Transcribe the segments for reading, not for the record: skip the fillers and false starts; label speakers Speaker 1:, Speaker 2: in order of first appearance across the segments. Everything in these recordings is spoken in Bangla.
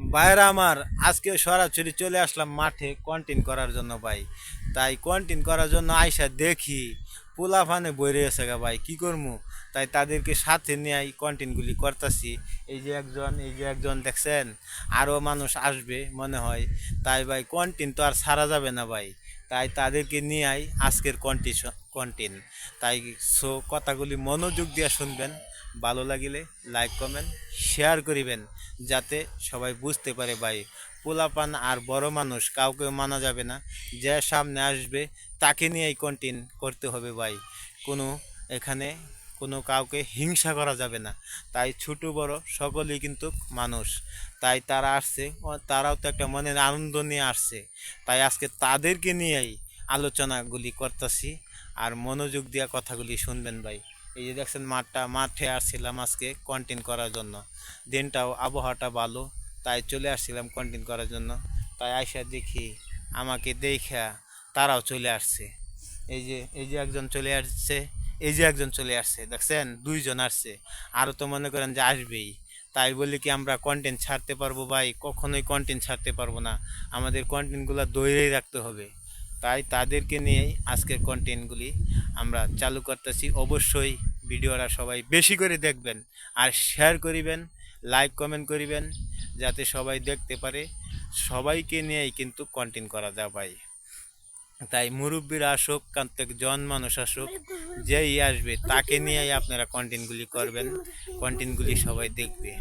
Speaker 1: ভাইরা আমার, আজকে সরাসরি চলে আসলাম মাঠে কন্টেন্ট করার জন্য ভাই। তাই কন্টেন্ট করার জন্য আইসা দেখি পোলা ফানে বইরে আছে গা ভাই, কি করবো? তাই তাদেরকে সাথে নিয়ে কন্টেন্টগুলি করতেছি। এই যে একজন দেখছেন, আরও মানুষ আসবে মনে হয়। তাই ভাই কন্টেন্ট তো আর ছাড়া যাবে না ভাই। তাই তাদেরকে নিয়ে আজকের কন্টেন্ট। তাই কথাগুলি মনোযোগ দিয়ে শুনবেন। ভালো লাগিলে লাইক কমেন্ট শেয়ার করিবেন, যাতে সবাই বুঝতে পারে ভাই। পোলাপান আর বড় মানুষ কাউকে মানা যাবে না। যে সামনে আসবে তাকে নিয়েই কন্টেন্ট করতে হবে ভাই। কোনো এখানে কোনো কাউকে হিংসা করা যাবে না। তাই ছোট বড় সকলেই কিন্তু মানুষ। তাই তারা আসছে, তারাও তো একটা মনের আনন্দ নিয়ে আসছে। তাই আজকে তাদেরকে নিয়েই আলোচনাগুলি করতেছি। আর মনোযোগ দিয়া কথাগুলি শুনবেন ভাই। এই যে দেখছেন মাঠে আসছিলাম আজকে কন্টেন্ট করার জন্য। দিনটাও আবহাওয়াটা ভালো, তাই চলে আসছিলাম কন্টেন্ট করার জন্য। তাই আইসা দেখি আমাকে দেখা তারাও চলে আসছে। এই যে একজন চলে আসছে, এই যে একজন চলে আসছে, দেখছেন দুইজন আসছে। আরও তো মনে করেন যে আসবেই। তাই বলি কি আমরা কন্টেন্ট ছাড়তে পারবো ভাই? কখনোই কন্টেন্ট ছাড়তে পারবো না। আমাদের কন্টেন্টগুলো ধরেই রাখতে হবে। তাই তাদেরকে নিয়েই আজকের কন্টেন্টগুলি আমরা চালু করতেছি। অবশ্যই ভিডিওটা সবাই বেশি করে দেখবেন, আর শেয়ার করিবেন, লাইক কমেন্ট করিবেন, যাতে সবাই দেখতে পারে। সবাইকে নিয়েই কিন্তু কন্টেন্ট করা যায় ভাই। তাই মুরব্বীরা আসুক, প্রত্যেক জন মানুষ আসুক, যেই আসবে তাকে নিয়েই আপনারা কন্টেন্টগুলি করবেন। কন্টেন্টগুলি সবাই দেখবে।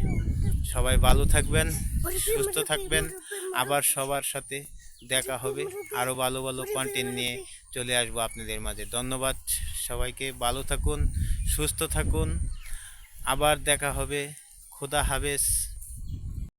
Speaker 1: সবাই ভালো থাকবেন, সুস্থ থাকবেন। আবার সবার সাথে দেখা হবে। আরও ভালো ভালো কন্টেন্ট নিয়ে চলে আসবো আপনাদের মাঝে। ধন্যবাদ সবাইকে। ভালো থাকুন, সুস্থ থাকুন। আবার দেখা হবে। খোদা হাফেজ।